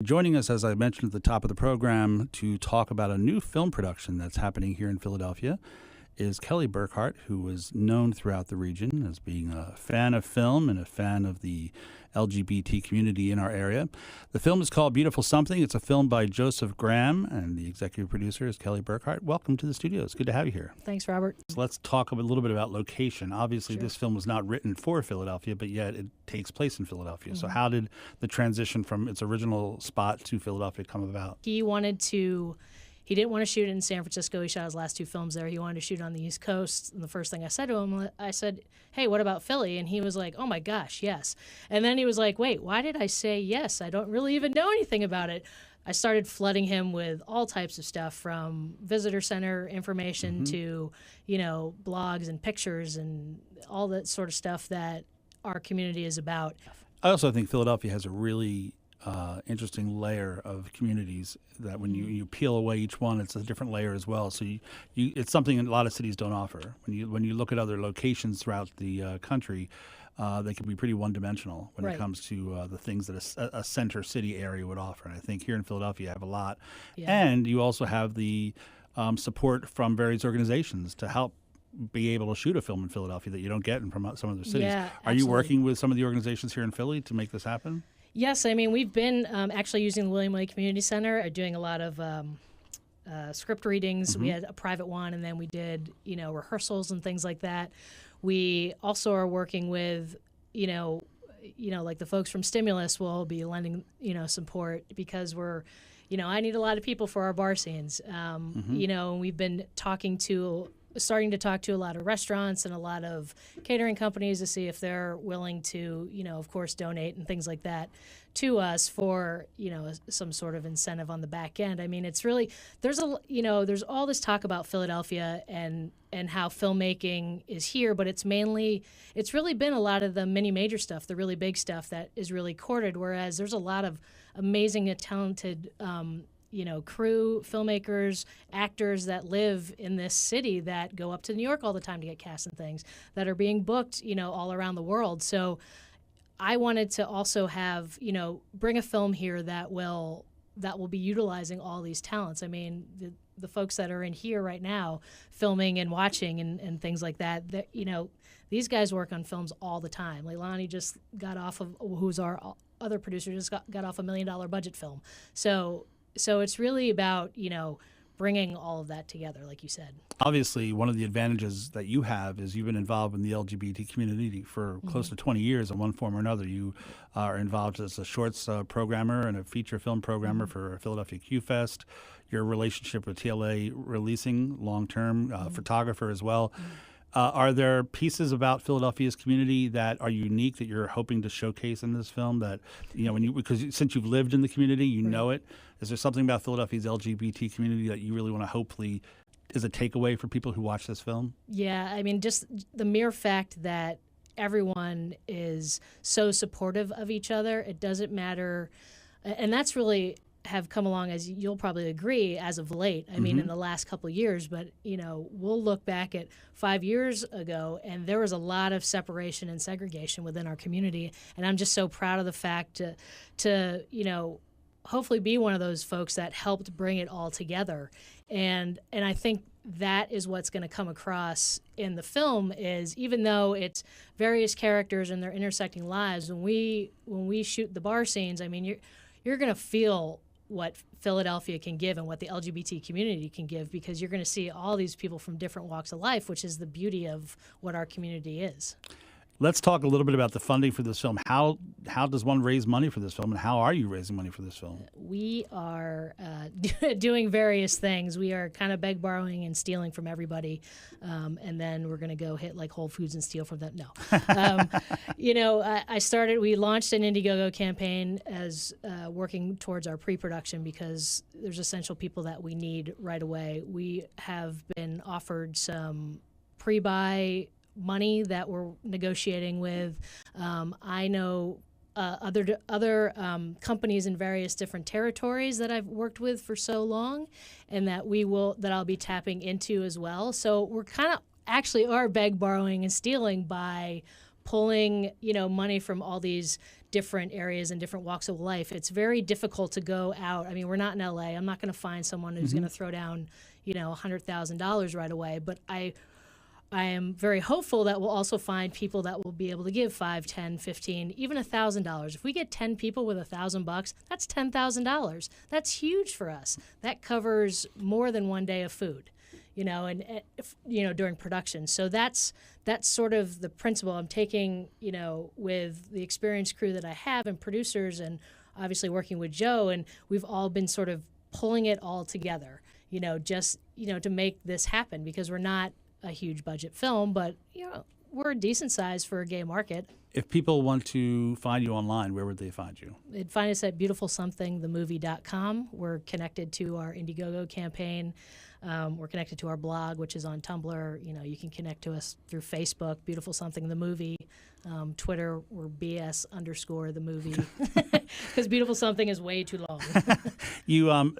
Joining us, as I mentioned at the top of the program, to talk about a new film production that's happening here in Philadelphia is Kelly Burkhardt, who is known throughout the region as being a fan of film and a fan of the LGBT community in our area. The film is called Beautiful Something. It's a film by Joseph Graham, and the executive producer is Kelly Burkhardt. Welcome to the studio. It's good to have you here. Thanks, Robert. So let's talk a little bit about location. Obviously, This film was not written for Philadelphia, but yet it takes place in Philadelphia. So how did the transition from its original spot to Philadelphia come about? He didn't want to shoot in San Francisco. He shot his last two films there. He wanted to shoot on the East Coast. And the first thing I said to him, I said, hey, what about Philly? And he was like, oh my gosh, yes. And then he was like, wait, why did I say yes? I don't really even know anything about it. I started flooding him with all types of stuff, from visitor center information to, blogs and pictures and all that sort of stuff that our community is about. I also think Philadelphia has a really interesting layer of communities that when you peel away each one, it's a different layer as well. So it's something a lot of cities don't offer. When you look at other locations throughout the country, they can be pretty one-dimensional when it comes to the things that a center city area would offer. And I think here in Philadelphia you have a lot. Yeah. And you also have the support from various organizations to help be able to shoot a film in Philadelphia that you don't get from some other cities. Yeah, Are you working with some of the organizations here in Philly to make this happen? Yes, I mean, we've been actually using the William Lake Community Center, doing a lot of script readings. We had a private one, and then we did, rehearsals and things like that. We also are working with, like the folks from Stimulus will be lending, support because we're, I need a lot of people for our bar scenes. We've been starting to talk to a lot of restaurants and a lot of catering companies to see if they're willing to, of course, donate and things like that to us for, some sort of incentive on the back end. I mean, it's really, there's all this talk about Philadelphia and how filmmaking is here, but it's really been a lot of the mini major stuff, the really big stuff that is really courted, whereas there's a lot of amazing and talented crew, filmmakers, actors that live in this city that go up to New York all the time to get cast and things that are being booked, all around the world. So I wanted to also have, bring a film here that will be utilizing all these talents. I mean, the folks that are in here right now filming and watching and things like that, these guys work on films all the time. Leilani just got off of, who's our other producer, just got off $1 million budget film. So it's really about, bringing all of that together, like you said. Obviously, one of the advantages that you have is you've been involved in the LGBT community for close to 20 years in one form or another. You are involved as a shorts programmer and a feature film programmer for Philadelphia Q Fest. Your relationship with TLA Releasing, long-term photographer as well. Are there pieces about Philadelphia's community that are unique that you're hoping to showcase in this film that, because since you've lived in the community, you know it. Is there something about Philadelphia's LGBT community that you really want to hopefully is a takeaway for people who watch this film? Yeah, I mean, just the mere fact that everyone is so supportive of each other, it doesn't matter. And that's really have come along, as you'll probably agree, as of late. I mean, in the last couple of years, but, we'll look back at 5 years ago, and there was a lot of separation and segregation within our community. And I'm just so proud of the fact to hopefully be one of those folks that helped bring it all together. And I think that is what's going to come across in the film is, even though it's various characters and their intersecting lives, when we shoot the bar scenes, I mean, you're going to feel what Philadelphia can give and what the LGBT community can give, because you're going to see all these people from different walks of life, which is the beauty of what our community is. Let's talk a little bit about the funding for this film. How does one raise money for this film, and how are you raising money for this film? We are doing various things. We are kind of borrowing, and stealing from everybody, and then we're going to go hit like Whole Foods and steal from them. No. We launched an Indiegogo campaign as working towards our pre-production, because there's essential people that we need right away. We have been offered some pre-buy money that we're negotiating with. I know other companies in various different territories that I've worked with for so long, and that I'll be tapping into as well. So we're kind of actually are borrowing and stealing by pulling money from all these different areas and different walks of life. It's very difficult to go out. I mean, we're not in LA. I'm not going to find someone who's going to throw down, $100,000 right away. But I am very hopeful that we'll also find people that will be able to give $5, $10, $15, even $1,000. If we get 10 people with $1,000, that's $10,000. That's huge for us. That covers more than one day of food, during production. So that's sort of the principle I'm taking, with the experienced crew that I have and producers, and obviously working with Joe, and we've all been sort of pulling it all together, to make this happen, because we're not a huge budget film, but we're a decent size for a gay market. If people want to find you online, where would they find you? They'd find us at beautifulsomethingthemovie.com. We're connected to our Indiegogo campaign. We're connected to our blog, which is on Tumblr. You can connect to us through Facebook, Beautiful Something the Movie. Twitter, we're BS_the movie, because Beautiful Something is way too long. You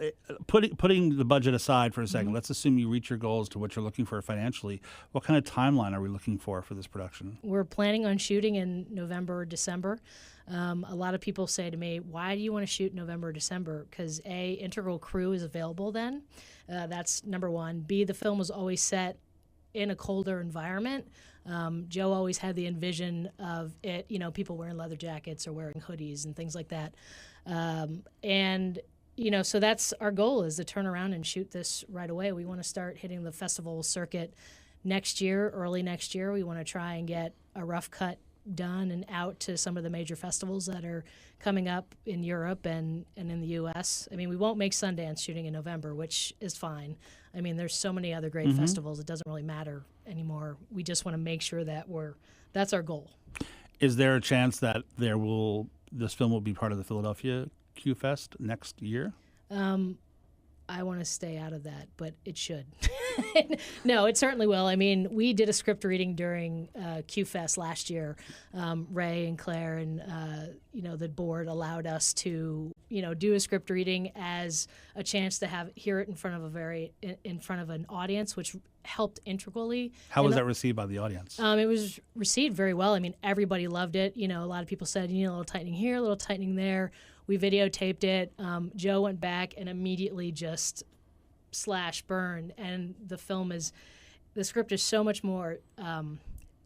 putting the budget aside for a second, let's assume you reach your goals to what you're looking for financially. What kind of timeline are we looking for this production? We're planning on shooting in November or December. A lot of people say to me, why do you want to shoot November or December? Because A, integral crew is available then. That's number one. B, the film was always set in a colder environment. Joe always had the envision of it, people wearing leather jackets or wearing hoodies and things like that. So that's our goal, is to turn around and shoot this right away. We want to start hitting the festival circuit next year, early next year. We want to try and get a rough cut done and out to some of the major festivals that are coming up in Europe and in the U.S. I mean, we won't make Sundance shooting in November, which is fine. I mean, there's so many other great festivals. It doesn't really matter anymore. We just want to make sure that that's our goal. Is there a chance that this film will be part of the Philadelphia Q Fest next year? I want to stay out of that, but it should. No, it certainly will. I mean, we did a script reading during Q Fest last year. Ray and Claire and the board allowed us to do a script reading as a chance to hear it in front of an audience, which helped integrally. How was that received by the audience? It was received very well. I mean, everybody loved it. A lot of people said, a little tightening here, a little tightening there. We videotaped it. Joe went back and immediately just /burned. And the script is so much more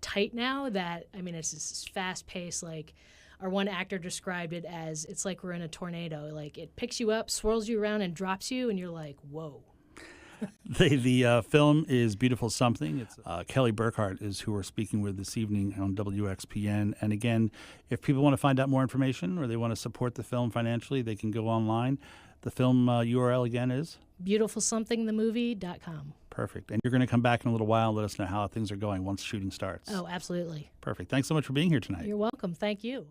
tight now that, it's this fast pace. Like our one actor described it as, it's like we're in a tornado. Like it picks you up, swirls you around, and drops you, and you're like, whoa. The film is Beautiful Something. It's Kelly Burkhardt is who we're speaking with this evening on WXPN. And again, if people want to find out more information or they want to support the film financially, they can go online. The film URL again is? beautifulsomethingthemovie.com. Perfect. And you're going to come back in a little while and let us know how things are going once shooting starts. Oh, absolutely. Perfect. Thanks so much for being here tonight. You're welcome. Thank you.